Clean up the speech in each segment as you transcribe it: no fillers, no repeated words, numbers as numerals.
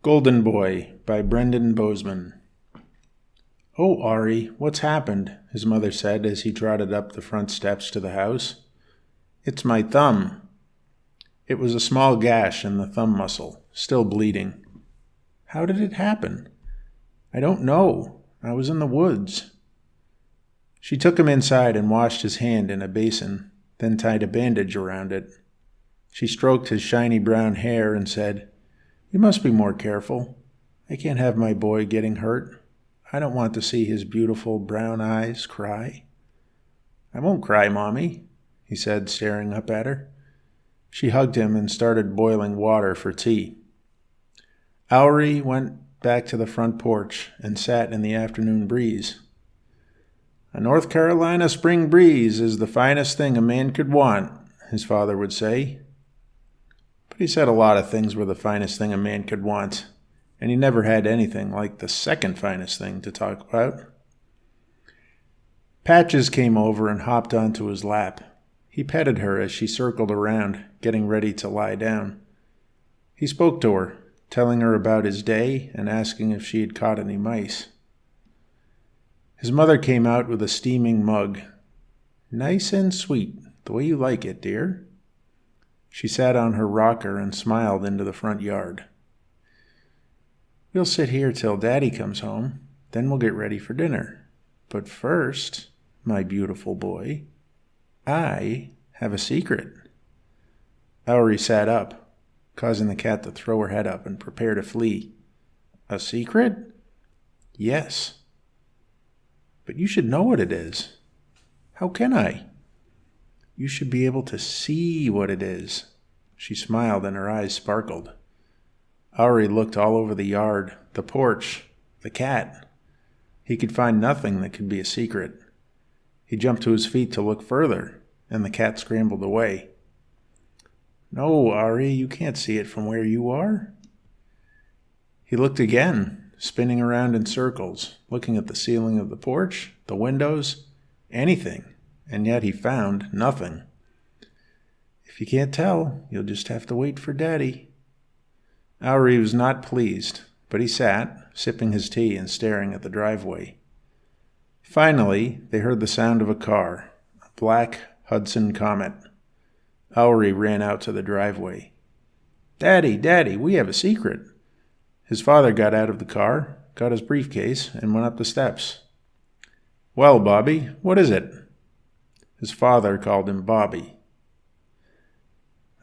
Golden Boy by Brendan Bozeman. "Oh, Ari, what's happened?" his mother said as he trotted up the front steps to the house. "It's my thumb." It was a small gash in the thumb muscle, still bleeding. "How did it happen?" "I don't know. I was in the woods." She took him inside and washed his hand in a basin, then tied a bandage around it. She stroked his shiny brown hair and said, "You must be more careful. I can't have my boy getting hurt. I don't want to see his beautiful brown eyes cry." "I won't cry, Mommy," he said, staring up at her. She hugged him and started boiling water for tea. Ari went back to the front porch and sat in the afternoon breeze. "A North Carolina spring breeze is the finest thing a man could want," his father would say. But he said a lot of things were the finest thing a man could want, and he never had anything like the second finest thing to talk about. Patches came over and hopped onto his lap. He petted her as she circled around, getting ready to lie down. He spoke to her, telling her about his day and asking if she had caught any mice. His mother came out with a steaming mug. "Nice and sweet, the way you like it, dear." She sat on her rocker and smiled into the front yard. "We'll sit here till Daddy comes home. Then we'll get ready for dinner. But first, my beautiful boy, I have a secret." Ari sat up, causing the cat to throw her head up and prepare to flee. "A secret?" "Yes." "But you should know what it is." "How can I?" "You should be able to see what it is." She smiled and her eyes sparkled. Ari looked all over the yard, the porch, the cat. He could find nothing that could be a secret. He jumped to his feet to look further, and the cat scrambled away. "No, Ari, you can't see it from where you are." He looked again, spinning around in circles, looking at the ceiling of the porch, the windows, anything. And yet he found nothing. "If you can't tell, you'll just have to wait for Daddy." Ari was not pleased, but he sat, sipping his tea and staring at the driveway. Finally, they heard the sound of a car, a black Hudson Comet. Ari ran out to the driveway. "Daddy, Daddy, we have a secret." His father got out of the car, got his briefcase, and went up the steps. "Well, Bobby, what is it?" His father called him Bobby.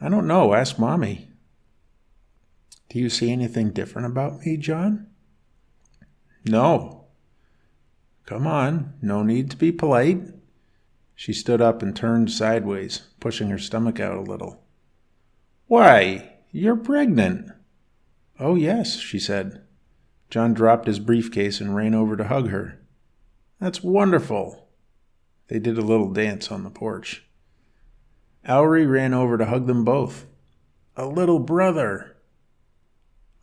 "I don't know. Ask Mommy." "Do you see anything different about me, John?" "No." "Come on. No need to be polite." She stood up and turned sideways, pushing her stomach out a little. "Why, you're pregnant." "Oh, yes," she said. John dropped his briefcase and ran over to hug her. "That's wonderful." They did a little dance on the porch. Ari ran over to hug them both. "A little brother."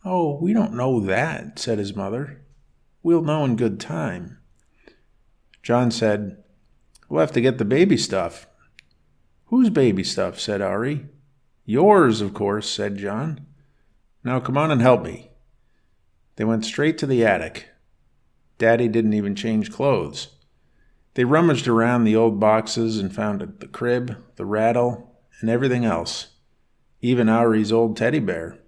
"Oh, we don't know that," said his mother. "We'll know in good time." John said, "We'll have to get the baby stuff." "Whose baby stuff?" said Ari. "Yours, of course," said John. "Now come on and help me." They went straight to the attic. Daddy didn't even change clothes. They rummaged around the old boxes and found the crib, the rattle, and everything else, even Ari's old teddy bear.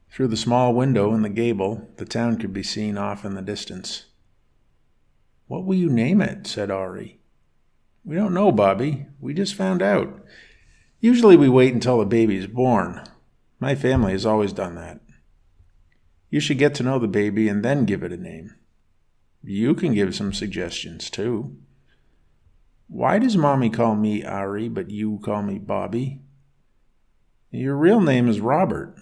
Through the small window in the gable, the town could be seen off in the distance. "What will you name it?" said Ari. "We don't know, Bobby. We just found out. Usually we wait until the baby is born. My family has always done that." "You should get to know the baby and then give it a name." "You can give some suggestions, too." "Why does Mommy call me Ari, but you call me Bobby?" "Your real name is Robert.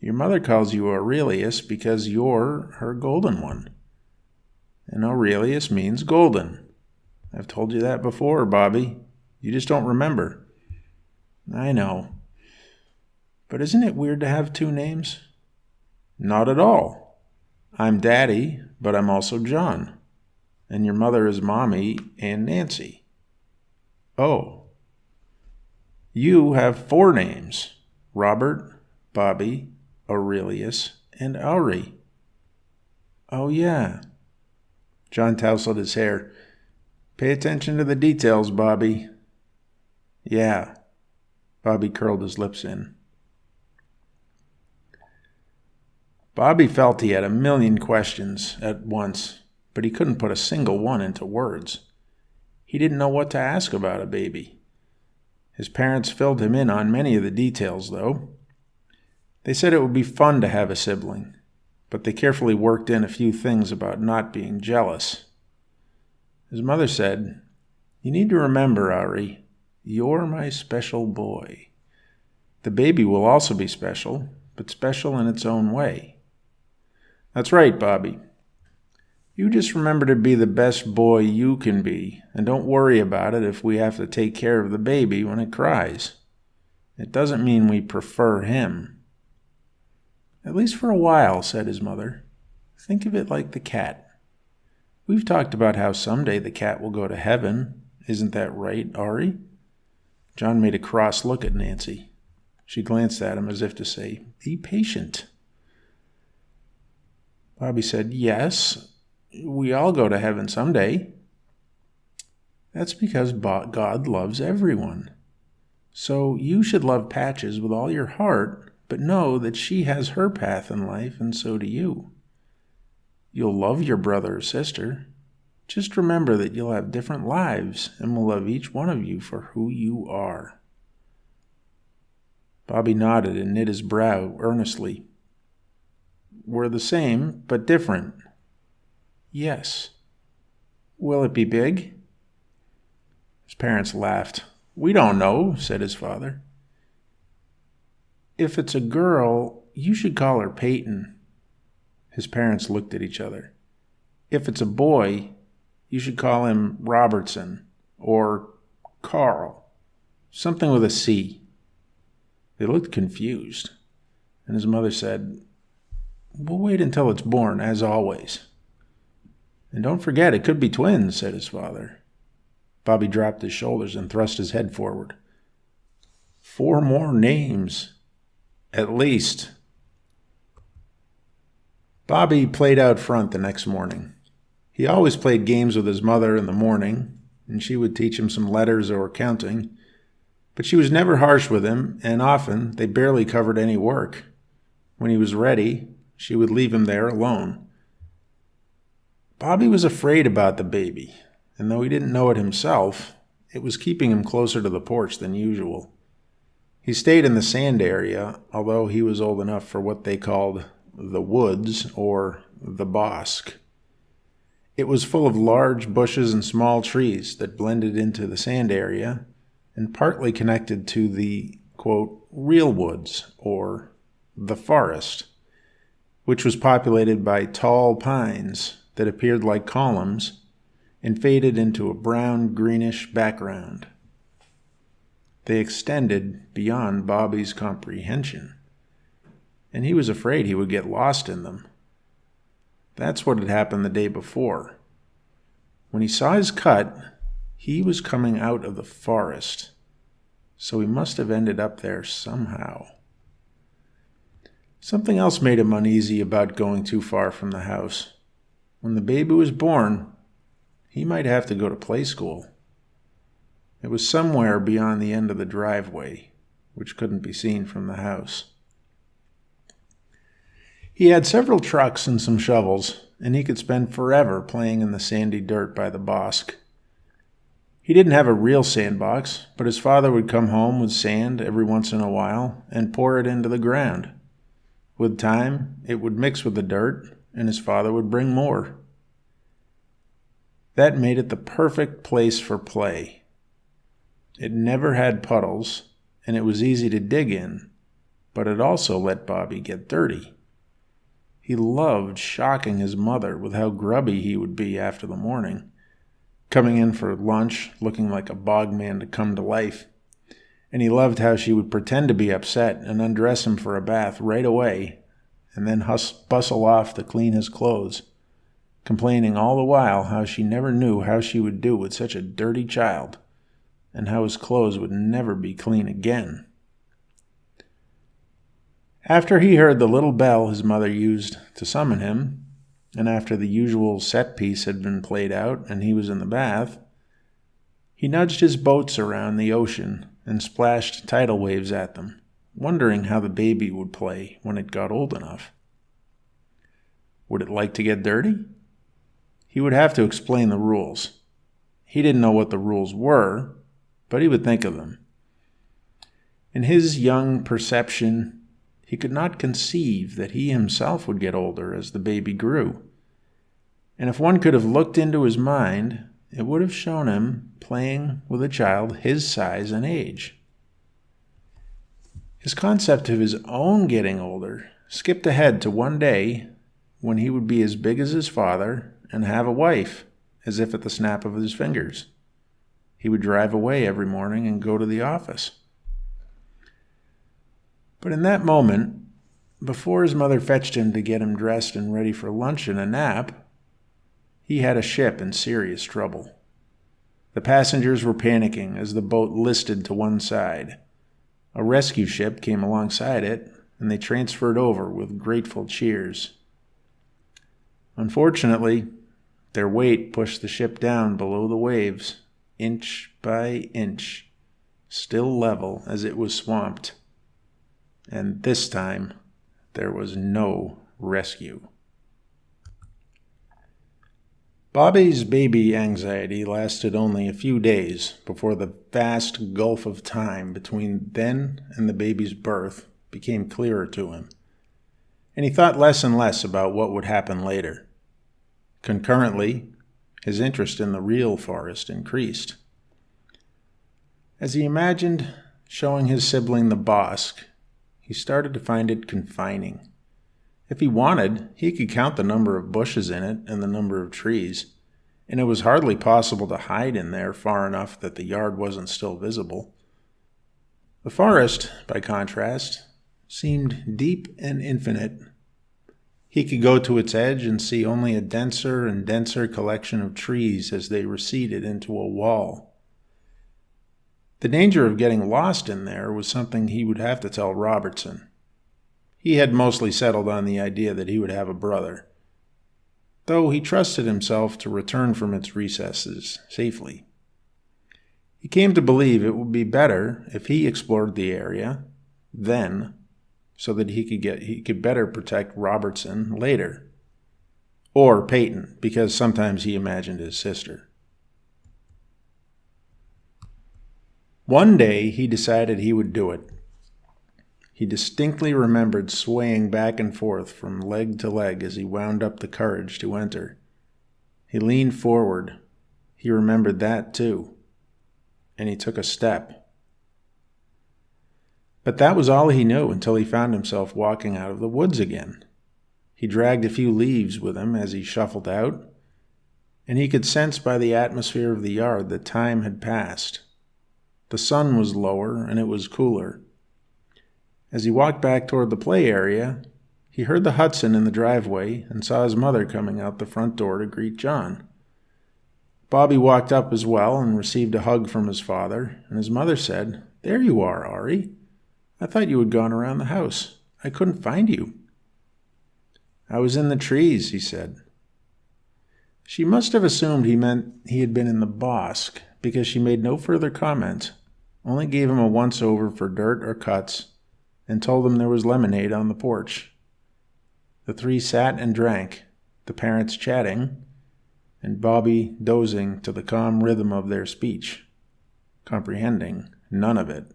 Your mother calls you Aurelius because you're her golden one. And Aurelius means golden. I've told you that before, Bobby. You just don't remember." "I know. But isn't it weird to have two names?" "Not at all. I'm Daddy, but I'm also John. And your mother is Mommy and Nancy." "Oh." "You have 4 names. Robert, Bobby, Aurelius, and Auri. Oh, yeah. John tousled his hair. Pay attention to the details, Bobby. Yeah. Bobby curled his lips in. Bobby felt he had a million questions at once, but he couldn't put a single one into words. He didn't know what to ask about a baby. His parents filled him in on many of the details, though. They said it would be fun to have a sibling, but they carefully worked in a few things about not being jealous. His mother said, "You need to remember, Ari, you're my special boy. The baby will also be special, but special in its own way." "That's right, Bobby. You just remember to be the best boy you can be, and don't worry about it if we have to take care of the baby when it cries. It doesn't mean we prefer him." "At least for a while," said his mother. "Think of it like the cat. We've talked about how someday the cat will go to heaven. Isn't that right, Ari?" John made a cross look at Nancy. She glanced at him as if to say, "Be patient." Bobby said, "Yes, we all go to heaven someday." "That's because God loves everyone. So you should love Patches with all your heart, but know that she has her path in life, and so do you. You'll love your brother or sister. Just remember that you'll have different lives, and will love each one of you for who you are." Bobby nodded and knit his brow earnestly. "We're the same, but different." "Yes." "Will it be big?" His parents laughed. "We don't know," said his father. "If it's a girl, you should call her Peyton." His parents looked at each other. "If it's a boy, you should call him Robertson or Carl, something with a C." They looked confused, and his mother said, "We'll wait until it's born, as always." "And don't forget, it could be twins," said his father. Bobby dropped his shoulders and thrust his head forward. 4 more names, at least. Bobby played out front the next morning. He always played games with his mother in the morning, and she would teach him some letters or counting. But she was never harsh with him, and often they barely covered any work. When he was ready, she would leave him there alone. Bobby was afraid about the baby, and though he didn't know it himself, it was keeping him closer to the porch than usual. He stayed in the sand area, although he was old enough for what they called the woods or the bosque. It was full of large bushes and small trees that blended into the sand area and partly connected to the, quote, real woods or the forest, which was populated by tall pines that appeared like columns and faded into a brown-greenish background. They extended beyond Bobby's comprehension, and he was afraid he would get lost in them. That's what had happened the day before. When he saw his cut, he was coming out of the forest, so he must have ended up there somehow. Something else made him uneasy about going too far from the house. When the baby was born, he might have to go to play school. It was somewhere beyond the end of the driveway, which couldn't be seen from the house. He had several trucks and some shovels, and he could spend forever playing in the sandy dirt by the bosque. He didn't have a real sandbox, but his father would come home with sand every once in a while and pour it into the ground. With time, it would mix with the dirt, and his father would bring more. That made it the perfect place for play. It never had puddles, and it was easy to dig in, but it also let Bobby get dirty. He loved shocking his mother with how grubby he would be after the morning, coming in for lunch looking like a bogman to come to life. And he loved how she would pretend to be upset and undress him for a bath right away, and then bustle off to clean his clothes, complaining all the while how she never knew how she would do with such a dirty child, and how his clothes would never be clean again. After he heard the little bell his mother used to summon him, and after the usual set piece had been played out and he was in the bath, he nudged his boats around the ocean and splashed tidal waves at them, wondering how the baby would play when it got old enough. Would it like to get dirty? He would have to explain the rules. He didn't know what the rules were, but he would think of them. In his young perception, he could not conceive that he himself would get older as the baby grew. And if one could have looked into his mind, it would have shown him playing with a child his size and age. His concept of his own getting older skipped ahead to one day when he would be as big as his father and have a wife, as if at the snap of his fingers. He would drive away every morning and go to the office. But in that moment, before his mother fetched him to get him dressed and ready for lunch and a nap, he had a ship in serious trouble. The passengers were panicking as the boat listed to one side. A rescue ship came alongside it, and they transferred over with grateful cheers. Unfortunately, their weight pushed the ship down below the waves, inch by inch, still level as it was swamped. And this time, there was no rescue. Bobby's baby anxiety lasted only a few days before the vast gulf of time between then and the baby's birth became clearer to him, and he thought less and less about what would happen later. Concurrently, his interest in the real forest increased. As he imagined showing his sibling the bosque, he started to find it confining. If he wanted, he could count the number of bushes in it and the number of trees, and it was hardly possible to hide in there far enough that the yard wasn't still visible. The forest, by contrast, seemed deep and infinite. He could go to its edge and see only a denser and denser collection of trees as they receded into a wall. The danger of getting lost in there was something he would have to tell Robertson. He had mostly settled on the idea that he would have a brother, though he trusted himself to return from its recesses safely. He came to believe it would be better if he explored the area then, so that he could better protect Robertson later. Or Peyton, because sometimes he imagined his sister. One day he decided he would do it. He distinctly remembered swaying back and forth from leg to leg as he wound up the courage to enter. He leaned forward. He remembered that too. And he took a step. But that was all he knew until he found himself walking out of the woods again. He dragged a few leaves with him as he shuffled out, and he could sense by the atmosphere of the yard that time had passed. The sun was lower and it was cooler. As he walked back toward the play area, he heard the Hudson in the driveway and saw his mother coming out the front door to greet John. Bobby walked up as well and received a hug from his father, and his mother said, "There you are, Ari. I thought you had gone around the house. I couldn't find you." "I was in the trees," he said. She must have assumed he meant he had been in the bosque, because she made no further comment, only gave him a once-over for dirt or cuts, and told him there was lemonade on the porch. The three sat and drank, the parents chatting, and Bobby dozing to the calm rhythm of their speech, comprehending none of it.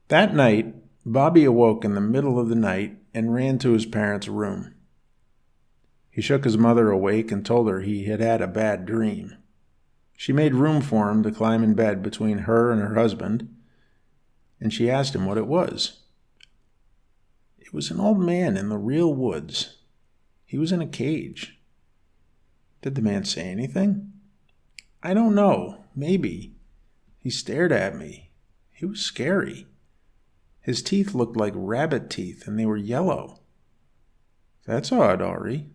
That night, Bobby awoke in the middle of the night and ran to his parents' room. He shook his mother awake and told her he had had a bad dream. She made room for him to climb in bed between her and her husband, and she asked him what it was. It was an old man in the real woods. He was in a cage. Did the man say anything? I don't know. Maybe. He stared at me. He was scary. His teeth looked like rabbit teeth, and they were yellow. That's odd, Ari.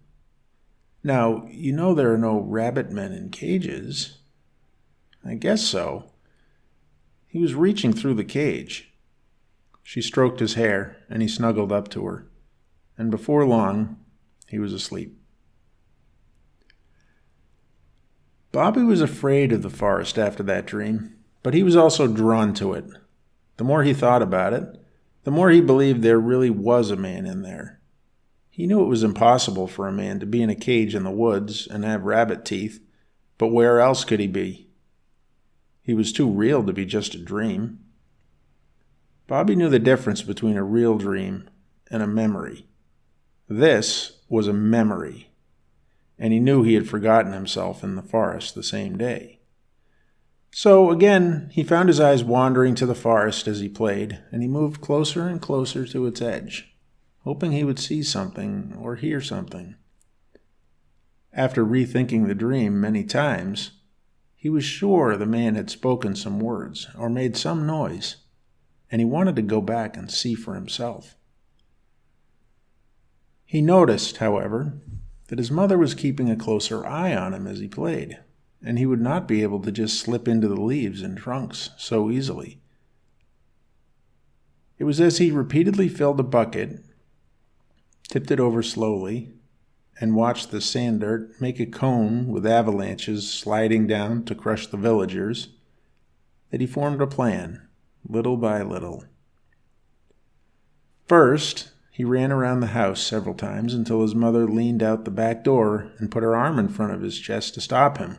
Now, you know there are no rabbit men in cages. I guess so. He was reaching through the cage. She stroked his hair, and he snuggled up to her. And before long, he was asleep. Bobby was afraid of the forest after that dream, but he was also drawn to it. The more he thought about it, the more he believed there really was a man in there. He knew it was impossible for a man to be in a cage in the woods and have rabbit teeth, but where else could he be? He was too real to be just a dream. Bobby knew the difference between a real dream and a memory. This was a memory, and he knew he had forgotten himself in the forest the same day. So again, he found his eyes wandering to the forest as he played, and he moved closer and closer to its edge, hoping he would see something or hear something. After rethinking the dream many times, he was sure the man had spoken some words or made some noise, and he wanted to go back and see for himself. He noticed, however, that his mother was keeping a closer eye on him as he played, and he would not be able to just slip into the leaves and trunks so easily. It was as he repeatedly filled a bucket, tipped it over slowly, and watched the sand dirt make a cone with avalanches sliding down to crush the villagers, that he formed a plan, little by little. First, he ran around the house several times until his mother leaned out the back door and put her arm in front of his chest to stop him.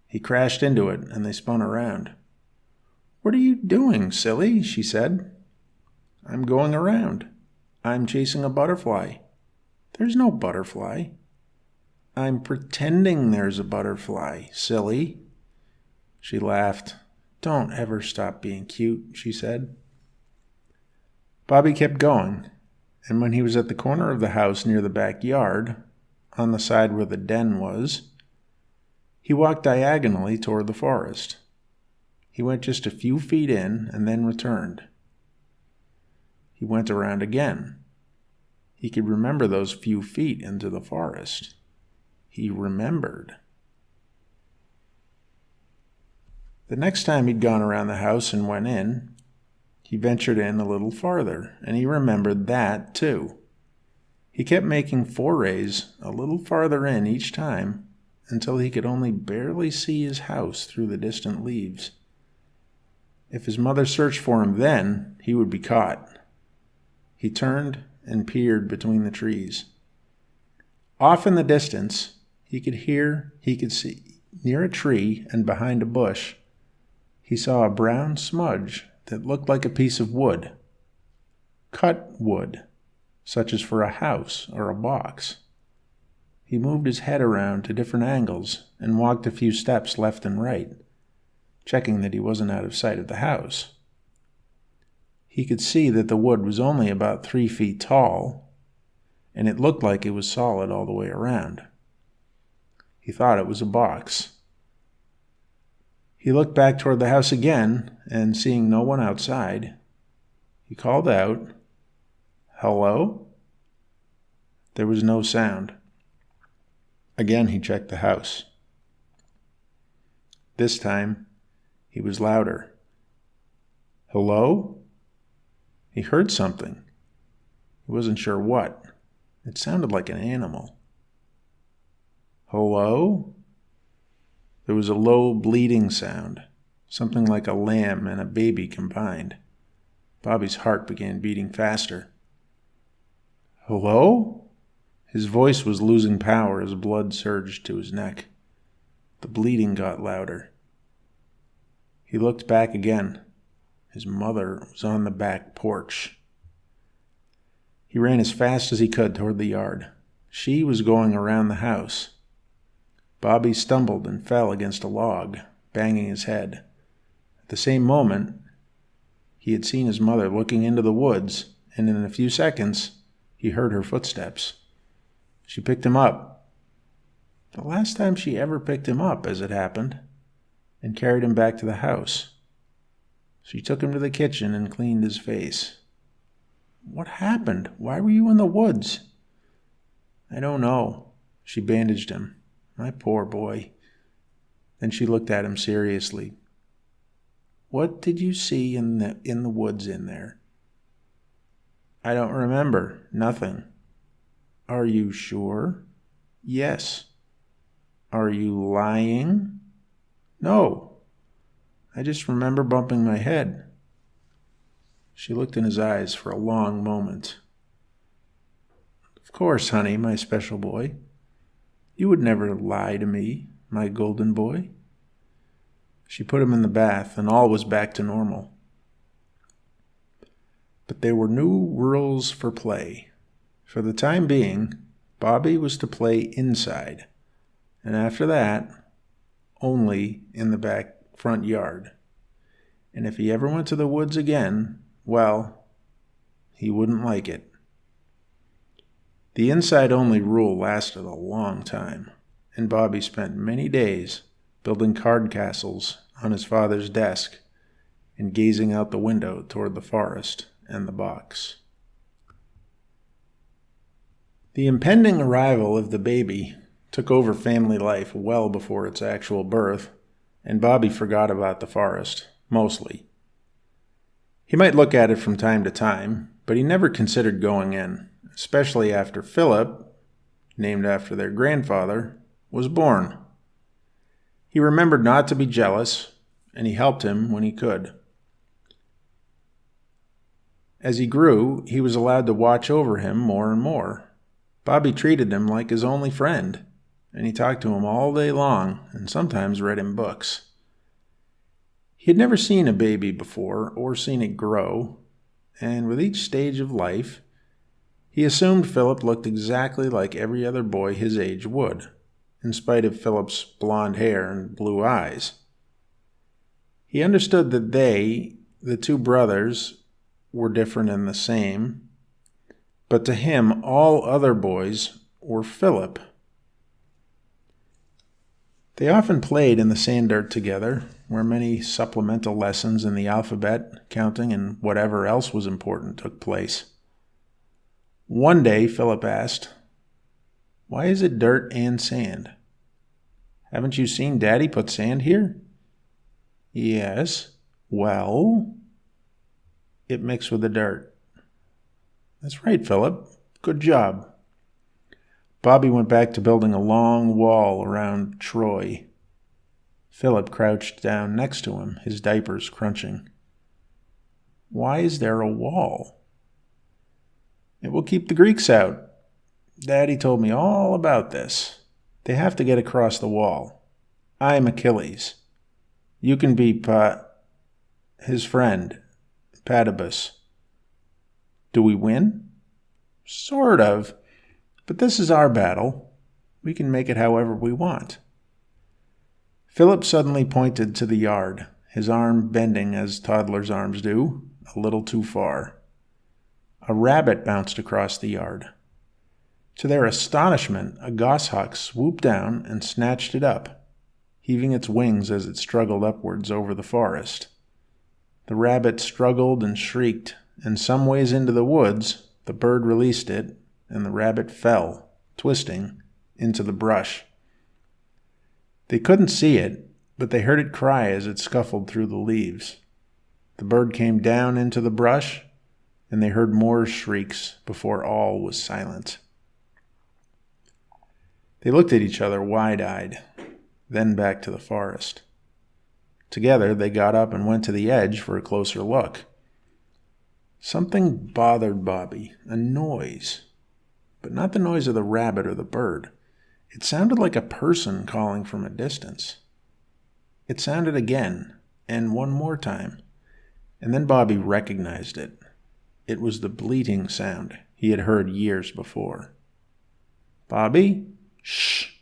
He crashed into it, and they spun around. "What are you doing, silly?" she said. "I'm going around. I'm chasing a butterfly." "There's no butterfly." "I'm pretending there's a butterfly, silly." She laughed. "Don't ever stop being cute," she said. Bobby kept going, and when he was at the corner of the house near the backyard, on the side where the den was, he walked diagonally toward the forest. He went just a few feet in and then returned. He went around again. He could remember those few feet into the forest. He remembered. The next time he'd gone around the house and went in, he ventured in a little farther, and he remembered that too. He kept making forays a little farther in each time until he could only barely see his house through the distant leaves. If his mother searched for him then, he would be caught. He turned and peered between the trees. Off in the distance, he could see, near a tree and behind a bush, he saw a brown smudge that looked like a piece of wood. Cut wood, such as for a house or a box. He moved his head around to different angles and walked a few steps left and right, checking that he wasn't out of sight of the house. He could see that the wood was only about 3 feet tall, and it looked like it was solid all the way around. He thought it was a box. He looked back toward the house again, and seeing no one outside, he called out, "Hello?" There was no sound. Again he checked the house. This time, he was louder. "Hello?" He heard something. He wasn't sure what. It sounded like an animal. "Hello?" There was a low bleating sound, something like a lamb and a baby combined. Bobby's heart began beating faster. "Hello?" His voice was losing power as blood surged to his neck. The bleating got louder. He looked back again. His mother was on the back porch. He ran as fast as he could toward the yard. She was going around the house. Bobby stumbled and fell against a log, banging his head. At the same moment, he had seen his mother looking into the woods, and in a few seconds, he heard her footsteps. She picked him up. The last time she ever picked him up, as it happened, and carried him back to the house. She took him to the kitchen and cleaned his face. "What happened? Why were you in the woods?" "I don't know." She bandaged him. "My poor boy." Then she looked at him seriously. "What did you see in the woods in there?" I don't remember. Nothing. Are you sure? Yes. Are you lying? No. I just remember bumping my head. She looked in his eyes for a long moment. Of course, honey, my special boy. You would never lie to me, my golden boy. She put him in the bath, and all was back to normal. But there were new rules for play. For the time being, Bobby was to play inside, and after that, only in the back front yard. And if he ever went to the woods again, well, he wouldn't like it. The inside-only rule lasted a long time, and Bobby spent many days building card castles on his father's desk and gazing out the window toward the forest and the box. The impending arrival of the baby took over family life well before its actual birth, and Bobby forgot about the forest, mostly. He might look at it from time to time, but he never considered going in, especially after Philip, named after their grandfather, was born. He remembered not to be jealous, and he helped him when he could. As he grew, he was allowed to watch over him more and more. Bobby treated him like his only friend, and he talked to him all day long and sometimes read him books. He had never seen a baby before or seen it grow, and with each stage of life, he assumed Philip looked exactly like every other boy his age would, in spite of Philip's blonde hair and blue eyes. He understood that they, the two brothers, were different and the same, but to him all other boys were Philip. They often played in the sand dirt together, where many supplemental lessons in the alphabet, counting, and whatever else was important took place. One day, Philip asked, "Why is it dirt and sand? Haven't you seen Daddy put sand here?" "Yes." "Well?" "It mixed with the dirt." "That's right, Philip. Good job." Bobby went back to building a long wall around Troy. Philip crouched down next to him, his diapers crunching. "Why is there a wall?" "It will keep the Greeks out. Daddy told me all about this. They have to get across the wall. I'm Achilles. You can be his friend, Patibus. Do we win?" "Sort of. But this is our battle. We can make it however we want." Philip suddenly pointed to the yard, his arm bending as toddlers' arms do, a little too far. A rabbit bounced across the yard. To their astonishment, a goshawk swooped down and snatched it up, heaving its wings as it struggled upwards over the forest. The rabbit struggled and shrieked, and some ways into the woods, the bird released it, and the rabbit fell, twisting, into the brush. They couldn't see it, but they heard it cry as it scuffled through the leaves. The bird came down into the brush, and they heard more shrieks before all was silent. They looked at each other wide-eyed, then back to the forest. Together they got up and went to the edge for a closer look. Something bothered Bobby, a noise. But not the noise of the rabbit or the bird. It sounded like a person calling from a distance. It sounded again, and one more time, and then Bobby recognized it. It was the bleating sound he had heard years before. "Bobby? Shh!"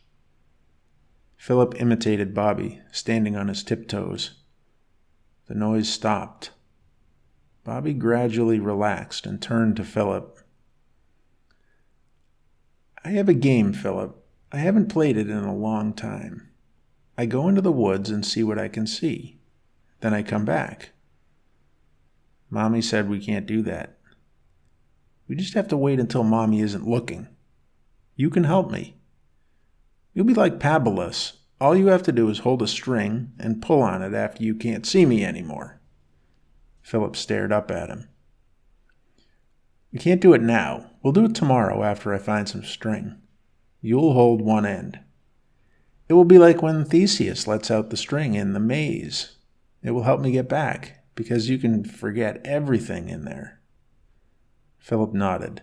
Philip imitated Bobby, standing on his tiptoes. The noise stopped. Bobby gradually relaxed and turned to Philip. "I have a game, Philip. I haven't played it in a long time. I go into the woods and see what I can see. Then I come back." "Mommy said we can't do that." "We just have to wait until Mommy isn't looking. You can help me. You'll be like Pabolus. All you have to do is hold a string and pull on it after you can't see me anymore." Philip stared up at him. We can't do it now. We'll do it tomorrow after I find some string. You'll hold one end. It will be like when Theseus lets out the string in the maze. It will help me get back, because you can forget everything in there." Philip nodded.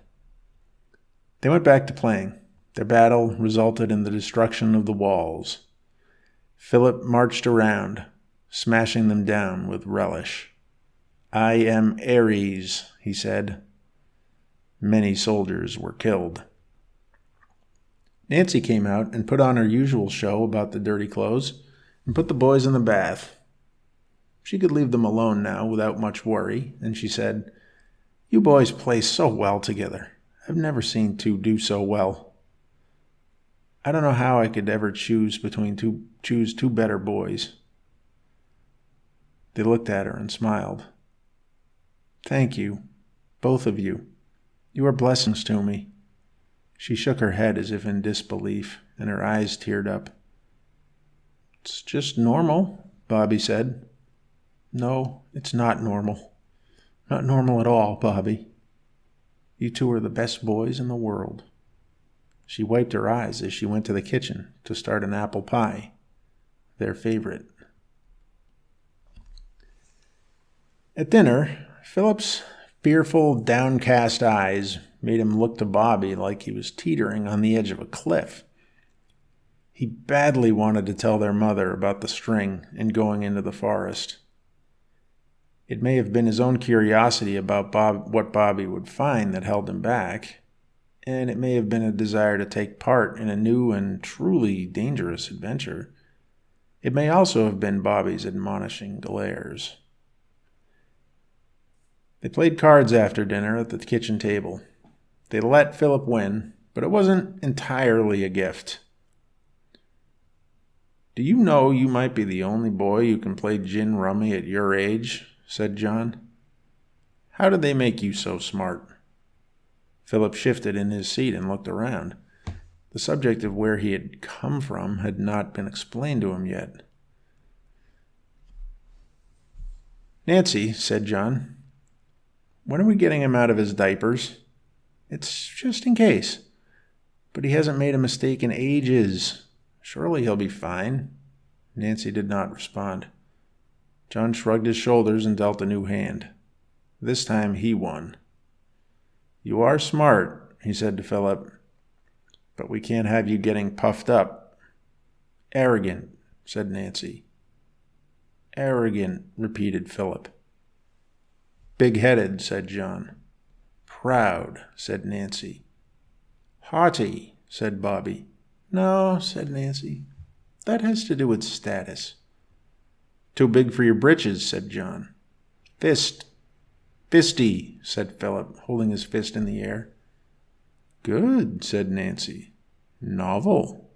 They went back to playing. Their battle resulted in the destruction of the walls. Philip marched around, smashing them down with relish. "I am Ares," he said. Many soldiers were killed. Nancy came out and put on her usual show about the dirty clothes and put the boys in the bath. She could leave them alone now without much worry, and she said, "You boys play so well together. I've never seen two do so well. I don't know how I could ever choose two better boys." They looked at her and smiled. "Thank you, both of you. You are blessings to me." She shook her head as if in disbelief, and her eyes teared up. "It's just normal," Bobby said. "No, it's not normal. Not normal at all, Bobby. You two are the best boys in the world." She wiped her eyes as she went to the kitchen to start an apple pie, their favorite. At dinner, Philip's fearful, downcast eyes made him look to Bobby like he was teetering on the edge of a cliff. He badly wanted to tell their mother about the string and going into the forest. It may have been his own curiosity about what Bobby would find that held him back, and it may have been a desire to take part in a new and truly dangerous adventure. It may also have been Bobby's admonishing glares. They played cards after dinner at the kitchen table. They let Philip win, but it wasn't entirely a gift. "Do you know you might be the only boy who can play gin rummy at your age?" said John. "How did they make you so smart?" Philip shifted in his seat and looked around. The subject of where he had come from had not been explained to him yet. "Nancy," said John, "when are we getting him out of his diapers? It's just in case. But he hasn't made a mistake in ages. Surely he'll be fine." Nancy did not respond. John shrugged his shoulders and dealt a new hand. This time he won. "You are smart," he said to Philip, "but we can't have you getting puffed up." "Arrogant," said Nancy. "Arrogant," repeated Philip. "Big-headed," said John. "Proud," said Nancy. "Haughty," said Bobby. "No," said Nancy. "That has to do with status." "Too big for your britches," said John. "Fisty," said Philip, holding his fist in the air. "Good," said Nancy. "Novel."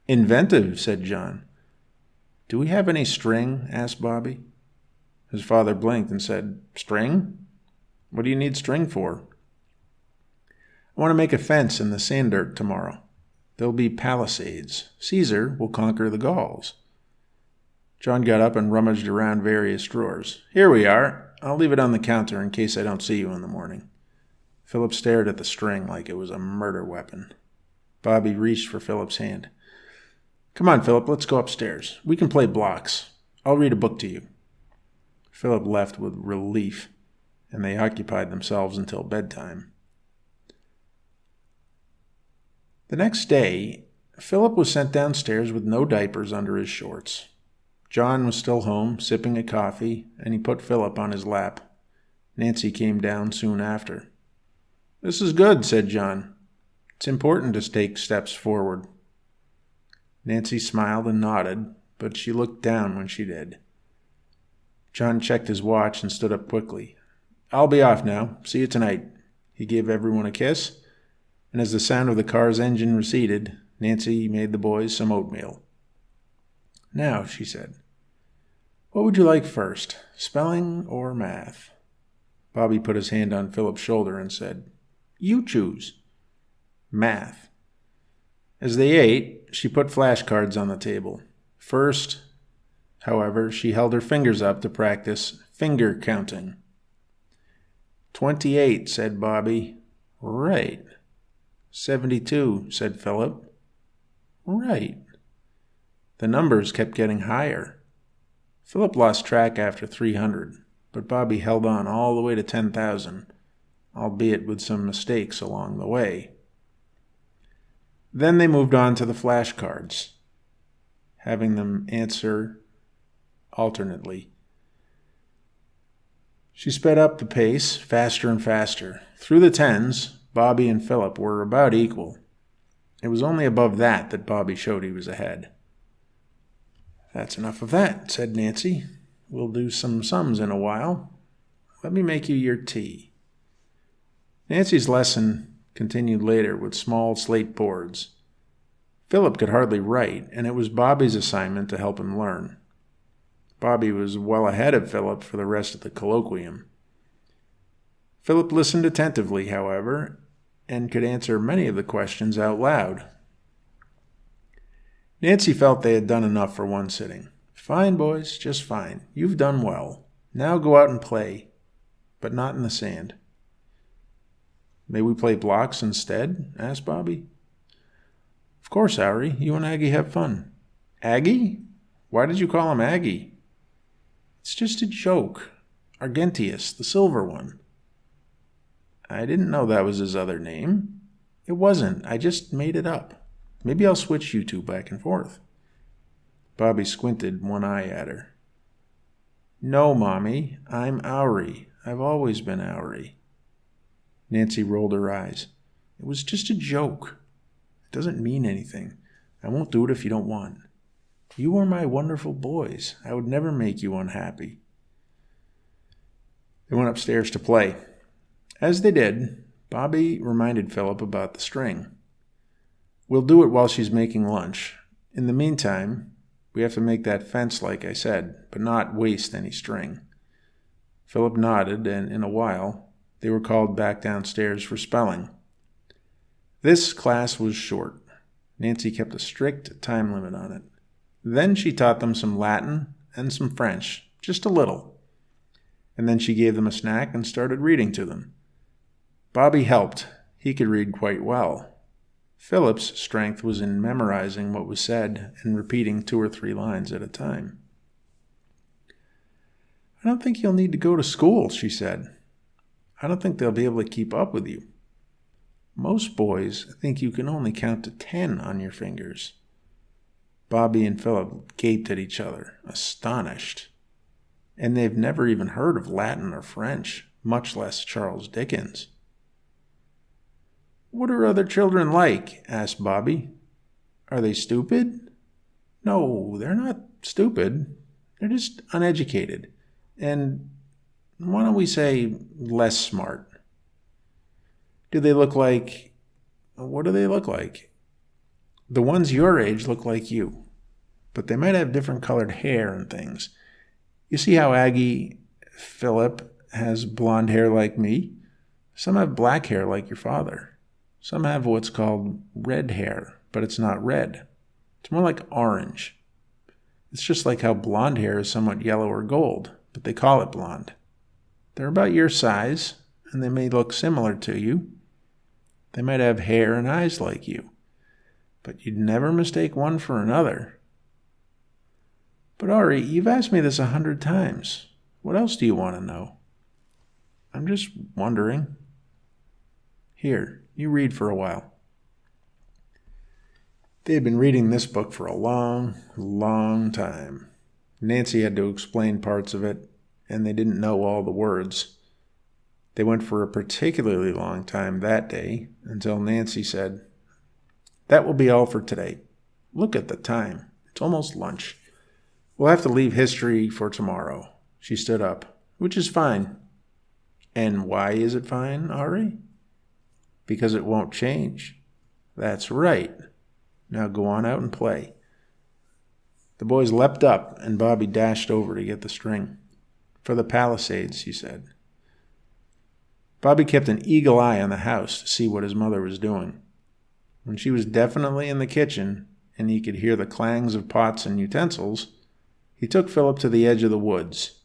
"Inventive," said John. "Do we have any string?" asked Bobby. His father blinked and said, "String? What do you need string for?" "I want to make a fence in the sand dirt tomorrow. There'll be palisades. Caesar will conquer the Gauls." John got up and rummaged around various drawers. "Here we are. I'll leave it on the counter in case I don't see you in the morning." Philip stared at the string like it was a murder weapon. Bobby reached for Philip's hand. "Come on, Philip, let's go upstairs. We can play blocks. I'll read a book to you." Philip left with relief, and they occupied themselves until bedtime. The next day, Philip was sent downstairs with no diapers under his shorts. John was still home, sipping a coffee, and he put Philip on his lap. Nancy came down soon after. "This is good," said John. "It's important to take steps forward." Nancy smiled and nodded, but she looked down when she did. John checked his watch and stood up quickly. "I'll be off now. See you tonight." He gave everyone a kiss, and as the sound of the car's engine receded, Nancy made the boys some oatmeal. "Now," she said, "what would you like first, spelling or math?" Bobby put his hand on Philip's shoulder and said, "You choose." "Math." As they ate, she put flashcards on the table. First, however, she held her fingers up to practice finger counting. "28, said Bobby. "Right." 72, said Philip. "Right." The numbers kept getting higher. Philip lost track after 300, but Bobby held on all the way to 10,000, albeit with some mistakes along the way. Then they moved on to the flashcards, having them answer alternately. She sped up the pace, faster and faster. Through the tens, Bobby and Philip were about equal. It was only above that Bobby showed he was ahead. "That's enough of that," said Nancy. "We'll do some sums in a while. Let me make you your tea." Nancy's lesson continued later with small slate boards. Philip could hardly write, and it was Bobby's assignment to help him learn. Bobby was well ahead of Philip for the rest of the colloquium. Philip listened attentively, however, and could answer many of the questions out loud. Nancy felt they had done enough for one sitting. "Fine, boys, just fine. You've done well. Now go out and play, but not in the sand." "May we play blocks instead?" asked Bobby. "Of course, Ari. You and Aggie have fun." "Aggie? Why did you call him Aggie?" "It's just a joke. Argentius, the silver one." "I didn't know that was his other name." "It wasn't. I just made it up. Maybe I'll switch you two back and forth." Bobby squinted one eye at her. "No, Mommy. I'm Auri. I've always been Auri." Nancy rolled her eyes. "It was just a joke. It doesn't mean anything. I won't do it if you don't want. You are my wonderful boys. I would never make you unhappy." They went upstairs to play. As they did, Bobby reminded Philip about the string. "We'll do it while she's making lunch. In the meantime, we have to make that fence like I said, but not waste any string." Philip nodded, and in a while, they were called back downstairs for spelling. This class was short. Nancy kept a strict time limit on it. Then she taught them some Latin and some French, just a little. And then she gave them a snack and started reading to them. Bobby helped. He could read quite well. Philip's strength was in memorizing what was said and repeating 2 or 3 lines at a time. "I don't think you'll need to go to school," she said. "I don't think they'll be able to keep up with you. Most boys think you can only count to 10 on your fingers." Bobby and Philip gaped at each other, astonished. And they've never even heard of Latin or French, much less Charles Dickens. "What are other children like?" asked Bobby. "Are they stupid?" "No, they're not stupid. They're just uneducated. And why don't we say less smart?" "Do they look like... What do they look like?" "The ones your age look like you. But they might have different colored hair and things. You see how Aggie, Philip, has blonde hair like me? Some have black hair like your father. Some have what's called red hair, but it's not red. It's more like orange. It's just like how blonde hair is somewhat yellow or gold, but they call it blonde. They're about your size, and they may look similar to you. They might have hair and eyes like you, but you'd never mistake one for another." "But Ari, you've asked me this 100 times. What else do you want to know?" "I'm just wondering." "Here, you read for a while." They had been reading this book for a long, long time. Nancy had to explain parts of it, and they didn't know all the words. They went for a particularly long time that day, until Nancy said, "That will be all for today. Look at the time. It's almost lunch. We'll have to leave history for tomorrow." She stood up. "Which is fine." "And why is it fine, Ari?" "Because it won't change." "That's right. Now go on out and play." The boys leapt up, and Bobby dashed over to get the string. "For the Palisades," he said. Bobby kept an eagle eye on the house to see what his mother was doing. When she was definitely in the kitchen, and he could hear the clangs of pots and utensils, he took Philip to the edge of the woods.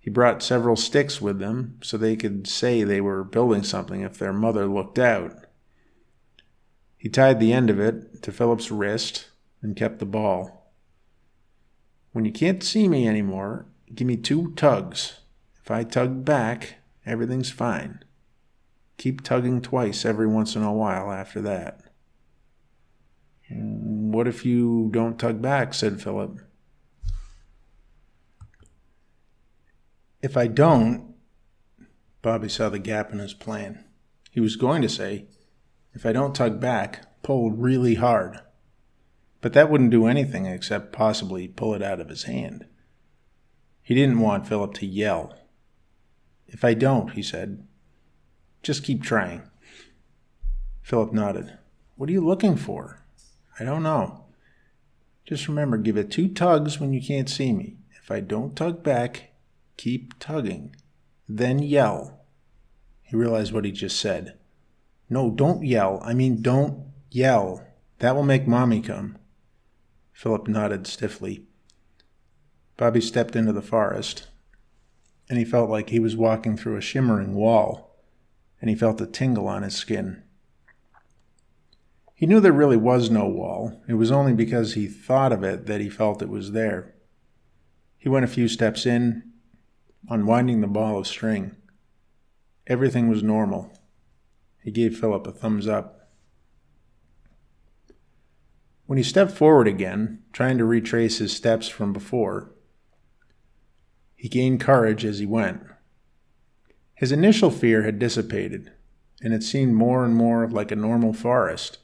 He brought several sticks with them so they could say they were building something if their mother looked out. He tied the end of it to Philip's wrist and kept the ball. "When you can't see me anymore, give me 2 tugs. If I tug back, everything's fine. Keep tugging twice every once in a while after that." "What if you don't tug back?" said Philip. "If I don't," Bobby saw the gap in his plan. He was going to say, "If I don't tug back, pull really hard." But that wouldn't do anything except possibly pull it out of his hand. He didn't want Philip to yell. "If I don't," he said, "just keep trying." Philip nodded. "What are you looking for?" "I don't know. Just remember, give it 2 tugs when you can't see me. If I don't tug back, keep tugging. Then yell." He realized what he just said. "No, don't yell. I mean, don't yell. That will make Mommy come." Philip nodded stiffly. Bobby stepped into the forest, and he felt like he was walking through a shimmering wall, and he felt a tingle on his skin. He knew there really was no wall. It was only because he thought of it that he felt it was there. He went a few steps in, unwinding the ball of string. Everything was normal. He gave Philip a thumbs up. When he stepped forward again, trying to retrace his steps from before, he gained courage as he went. His initial fear had dissipated, and it seemed more and more like a normal forest,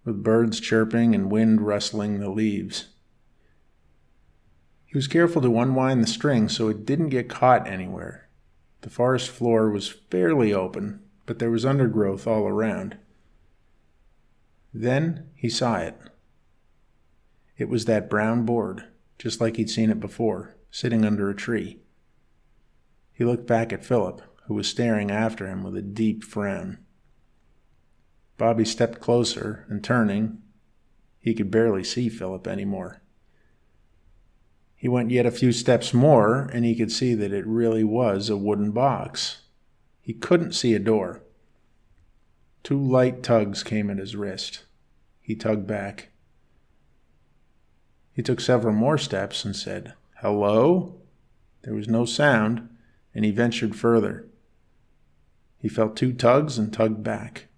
with birds chirping and wind rustling the leaves. He was careful to unwind the string so it didn't get caught anywhere. The forest floor was fairly open, but there was undergrowth all around. Then he saw it. It was that brown board, just like he'd seen it before, sitting under a tree. He looked back at Philip, who was staring after him with a deep frown. Bobby stepped closer, and turning, he could barely see Philip anymore. He went yet a few steps more, and he could see that it really was a wooden box. He couldn't see a door. 2 light tugs came at his wrist. He tugged back. He took several more steps and said, "Hello?" There was no sound, and he ventured further. He felt 2 tugs and tugged back.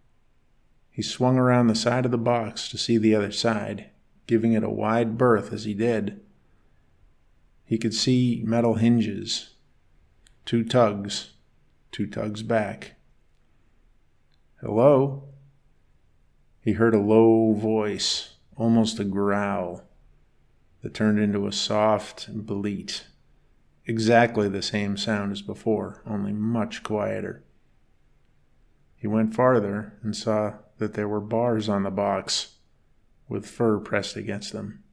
He swung around the side of the box to see the other side, giving it a wide berth as he did. He could see metal hinges. 2 tugs, 2 tugs back. "Hello?" He heard a low voice, almost a growl, that turned into a soft bleat. Exactly the same sound as before, only much quieter. He went farther and saw that there were bars on the box, with fur pressed against them.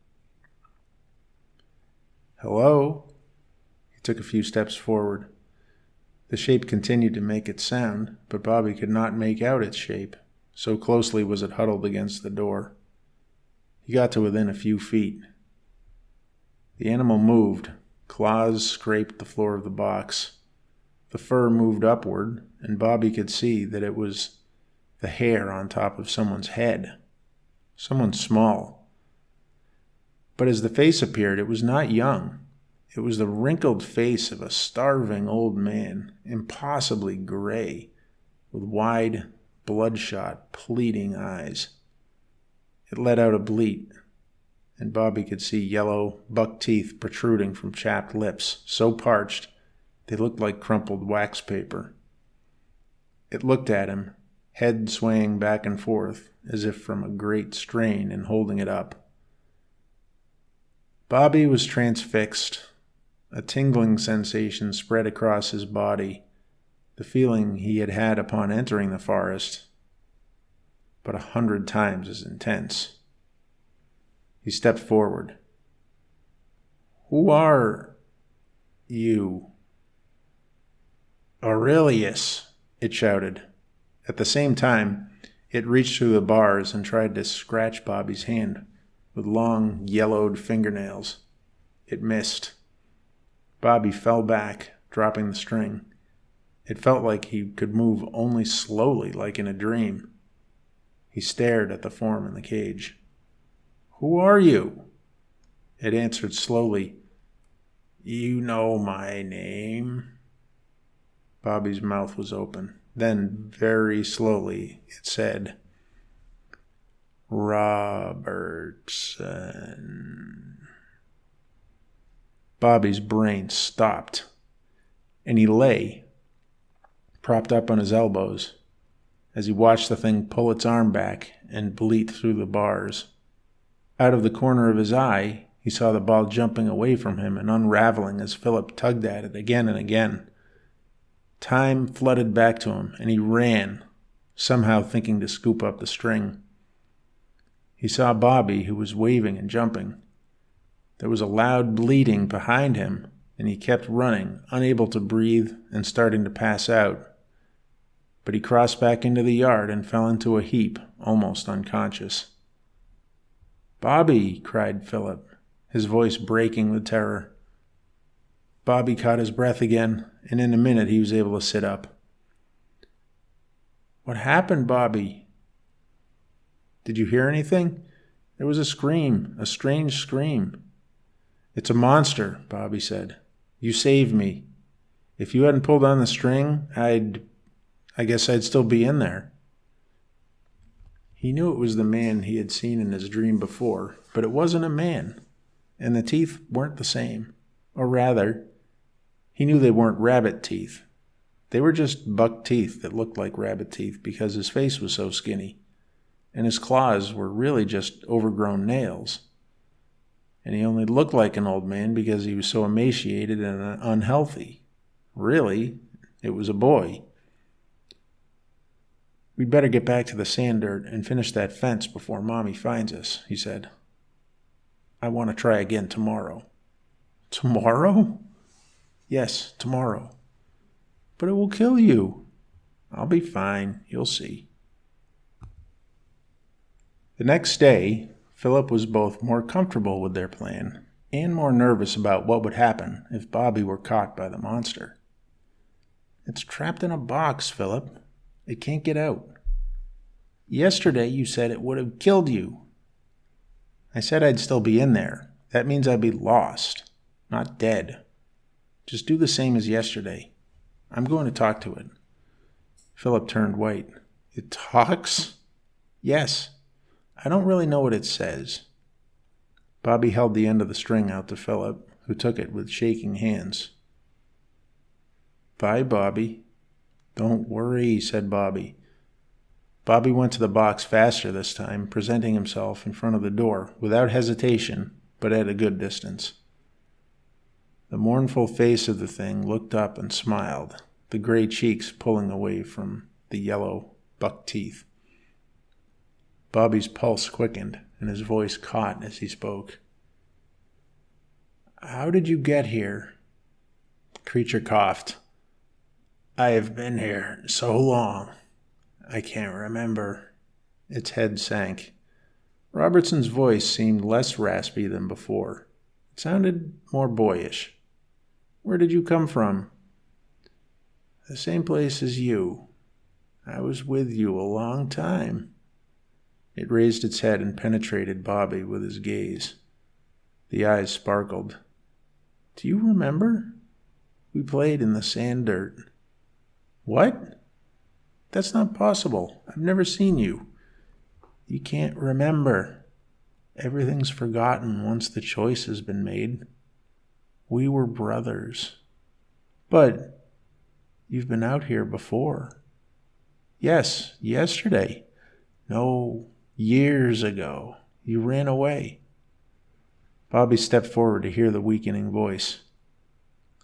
"Hello?" He took a few steps forward. The shape continued to make its sound, but Bobby could not make out its shape, so closely was it huddled against the door. He got to within a few feet. The animal moved. Claws scraped the floor of the box. The fur moved upward, and Bobby could see that it was the hair on top of someone's head. Someone small. But as the face appeared, it was not young. It was the wrinkled face of a starving old man, impossibly gray, with wide, bloodshot, pleading eyes. It let out a bleat, and Bobby could see yellow buck teeth protruding from chapped lips, so parched they looked like crumpled wax paper. It looked at him, head swaying back and forth, as if from a great strain in holding it up. Bobby was transfixed. A tingling sensation spread across his body, the feeling he had had upon entering the forest, but 100 times as intense. He stepped forward. "Who are you?" "Aurelius," it shouted. At the same time, it reached through the bars and tried to scratch Bobby's hand with long, yellowed fingernails. It missed. Bobby fell back, dropping the string. It felt like he could move only slowly, like in a dream. He stared at the form in the cage. "Who are you?" It answered slowly, "You know my name." Bobby's mouth was open. Then, very slowly, it said, "Robertson." Bobby's brain stopped, and he lay, propped up on his elbows, as he watched the thing pull its arm back and bleat through the bars. Out of the corner of his eye, he saw the ball jumping away from him and unraveling as Philip tugged at it again and again. Time flooded back to him, and he ran, somehow thinking to scoop up the string. He saw Bobby, who was waving and jumping. There was a loud bleating behind him, and he kept running, unable to breathe and starting to pass out. But he crossed back into the yard and fell into a heap, almost unconscious. "Bobby!" cried Philip, his voice breaking with terror. Bobby caught his breath again, and in a minute he was able to sit up. "What happened, Bobby?" "Did you hear anything?" "There was a scream, a strange scream." "It's a monster," Bobby said. "You saved me. If you hadn't pulled on the string, I guess I'd still be in there." He knew it was the man he had seen in his dream before, but it wasn't a man, and the teeth weren't the same. Or rather, he knew they weren't rabbit teeth. They were just buck teeth that looked like rabbit teeth because his face was so skinny, and his claws were really just overgrown nails. And he only looked like an old man because he was so emaciated and unhealthy. Really, it was a boy. "We'd better get back to the sand dirt and finish that fence before Mommy finds us," he said. "I want to try again tomorrow." "Tomorrow?" "Yes, tomorrow." "But it will kill you." "I'll be fine. You'll see." The next day, Philip was both more comfortable with their plan and more nervous about what would happen if Bobby were caught by the monster. "It's trapped in a box, Philip. It can't get out." "Yesterday you said it would have killed you." "I said I'd still be in there. That means I'd be lost, not dead. Just do the same as yesterday. I'm going to talk to it." Philip turned white. "It talks?" "Yes. I don't really know what it says." Bobby held the end of the string out to Philip, who took it with shaking hands. "Bye, Bobby." "Don't worry," said Bobby. Bobby went to the box faster this time, presenting himself in front of the door without hesitation, but at a good distance. The mournful face of the thing looked up and smiled, the gray cheeks pulling away from the yellow buck teeth. Bobby's pulse quickened, and his voice caught as he spoke. "How did you get here?" The creature coughed. "I have been here so long, I can't remember." Its head sank. Robertson's voice seemed less raspy than before. It sounded more boyish. "Where did you come from?" "The same place as you. I was with you a long time." It raised its head and penetrated Bobby with his gaze. The eyes sparkled. "Do you remember? We played in the sand dirt." "What? That's not possible. I've never seen you." "You can't remember. Everything's forgotten once the choice has been made. We were brothers." "But you've been out here before." "Yes, yesterday." "No, years ago. You ran away." Bobby stepped forward to hear the weakening voice.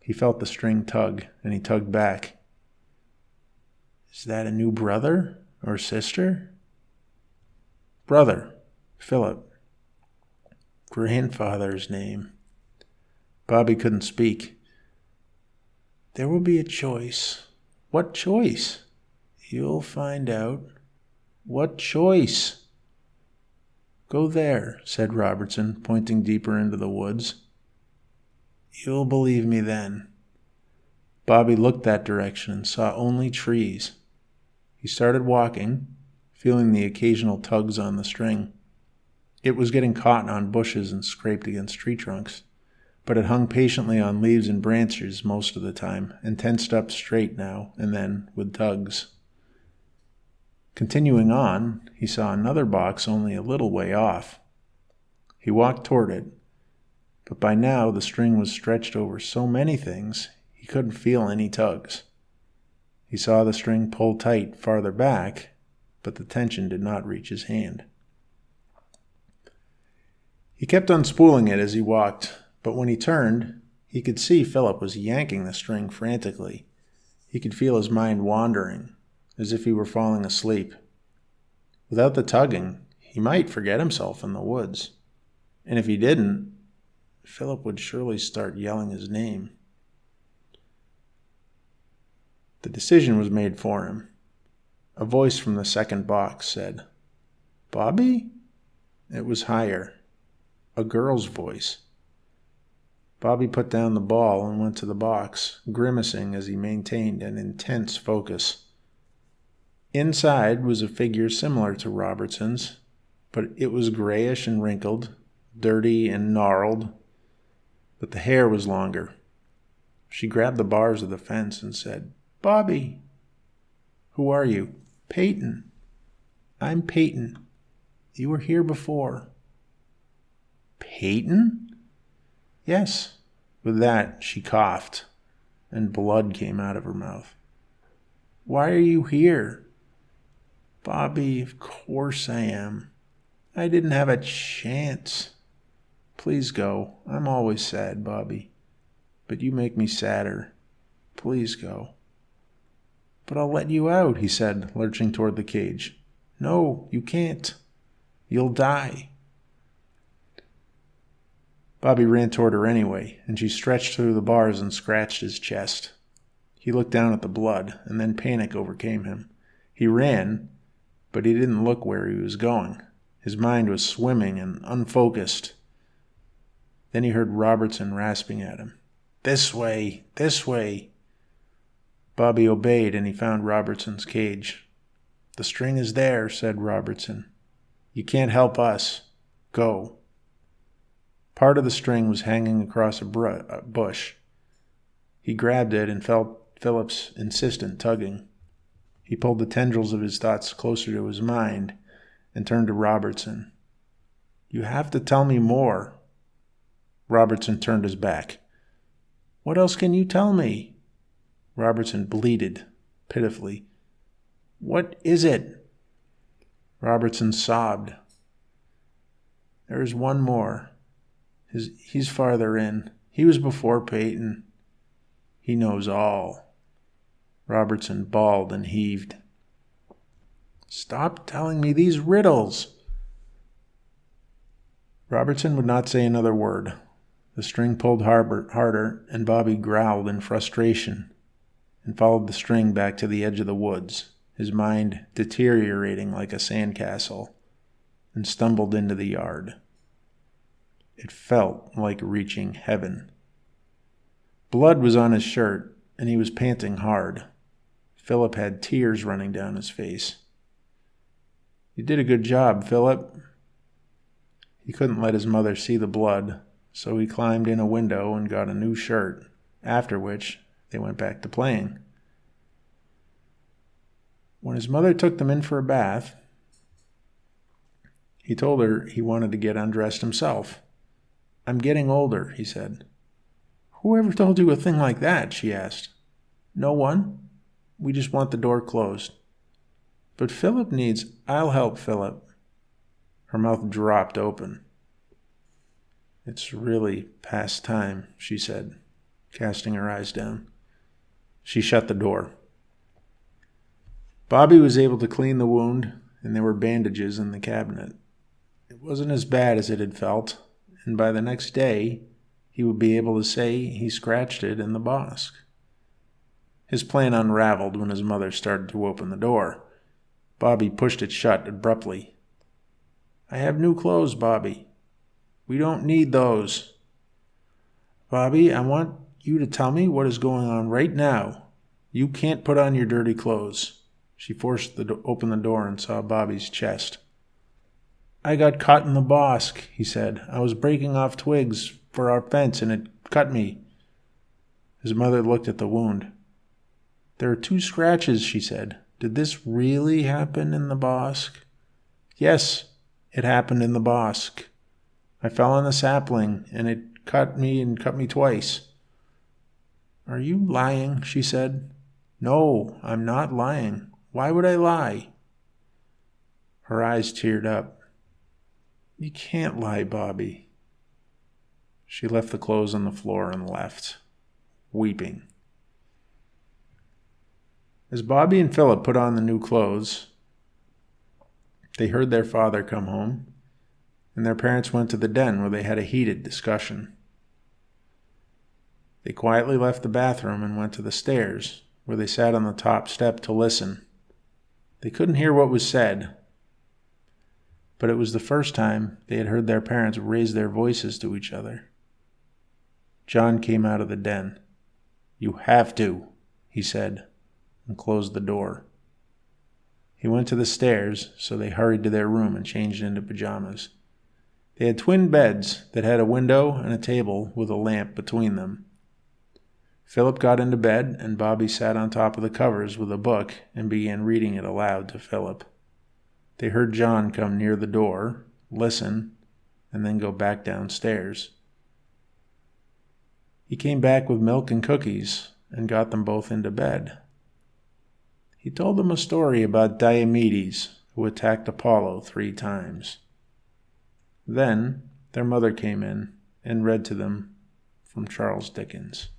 He felt the string tug, and he tugged back. "Is that a new brother or sister?" "Brother, Philip. Grandfather's name." Bobby couldn't speak. "There will be a choice." "What choice?" "You'll find out." "What choice?" "Go there," said Robertson, pointing deeper into the woods. "You'll believe me then." Bobby looked that direction and saw only trees. He started walking, feeling the occasional tugs on the string. It was getting caught on bushes and scraped against tree trunks, but it hung patiently on leaves and branches most of the time and tensed up straight now and then with tugs. Continuing on, he saw another box only a little way off. He walked toward it, but by now the string was stretched over so many things he couldn't feel any tugs. He saw the string pull tight farther back, but the tension did not reach his hand. He kept unspooling it as he walked, but when he turned, he could see Philip was yanking the string frantically. He could feel his mind wandering, as if he were falling asleep. Without the tugging, he might forget himself in the woods. And if he didn't, Philip would surely start yelling his name. The decision was made for him. A voice from the second box said, "Bobby?" It was higher. A girl's voice. Bobby put down the ball and went to the box, grimacing as he maintained an intense focus. Inside was a figure similar to Robertson's, but it was grayish and wrinkled, dirty and gnarled, but the hair was longer. She grabbed the bars of the fence and said, "Bobby." "Who are you?" "Peyton." "I'm Peyton. You were here before." "Peyton?" "Yes." With that, she coughed, and blood came out of her mouth. "Why are you here?" "Bobby, of course I am. I didn't have a chance." "Please go. I'm always sad, Bobby. But you make me sadder. Please go." "But I'll let you out," he said, lurching toward the cage. "No, you can't. You'll die." Bobby ran toward her anyway, and she stretched through the bars and scratched his chest. He looked down at the blood, and then panic overcame him. He ran, but he didn't look where he was going. His mind was swimming and unfocused. Then he heard Robertson rasping at him. "This way, this way." Bobby obeyed, and he found Robertson's cage. "The string is there," said Robertson. "You can't help us. Go." Part of the string was hanging across a bush. He grabbed it and felt Philip's insistent tugging. He pulled the tendrils of his thoughts closer to his mind and turned to Robertson. "You have to tell me more." Robertson turned his back. "What else can you tell me?" Robertson bleated pitifully. "What is it?" Robertson sobbed. "There is one more. He's farther in. He was before Peyton. He knows all." Robertson bawled and heaved. "Stop telling me these riddles." Robertson would not say another word. The string pulled harder, and Bobby growled in frustration and followed the string back to the edge of the woods, his mind deteriorating like a sandcastle, and stumbled into the yard. It felt like reaching heaven. Blood was on his shirt, and he was panting hard. Philip had tears running down his face. "You did a good job, Philip." He couldn't let his mother see the blood, so he climbed in a window and got a new shirt, after which they went back to playing. When his mother took them in for a bath, he told her he wanted to get undressed himself. "I'm getting older," he said. "Who ever told you a thing like that?" she asked. "No one. We just want the door closed." "But Philip needs—" "I'll help Philip." Her mouth dropped open. "It's really past time," she said, casting her eyes down. She shut the door. Bobby was able to clean the wound, and there were bandages in the cabinet. It wasn't as bad as it had felt, and by the next day, he would be able to say he scratched it in the bosque. His plan unraveled when his mother started to open the door. Bobby pushed it shut abruptly. "I have new clothes, Bobby." "We don't need those." "Bobby, I want you to tell me what is going on right now. You can't put on your dirty clothes." She forced open the door and saw Bobby's chest. "I got caught in the bosque," he said. "I was breaking off twigs for our fence and it cut me." His mother looked at the wound. "There are 2 scratches," she said. "Did this really happen in the bosque?" "Yes, it happened in the bosque. I fell on a sapling and it cut me twice." "Are you lying?" she said. "No, I'm not lying. Why would I lie?" Her eyes teared up. "You can't lie, Bobby." She left the clothes on the floor and left, weeping. As Bobby and Philip put on the new clothes, they heard their father come home, and their parents went to the den where they had a heated discussion. They quietly left the bathroom and went to the stairs, where they sat on the top step to listen. They couldn't hear what was said, but it was the first time they had heard their parents raise their voices to each other. John came out of the den. "You have to," he said, and closed the door. He went to the stairs, so they hurried to their room and changed into pajamas. They had twin beds that had a window and a table with a lamp between them. Philip got into bed, and Bobby sat on top of the covers with a book and began reading it aloud to Philip. They heard John come near the door, listen, and then go back downstairs. He came back with milk and cookies and got them both into bed. He told them a story about Diomedes, who attacked Apollo 3 times. Then their mother came in and read to them from Charles Dickens.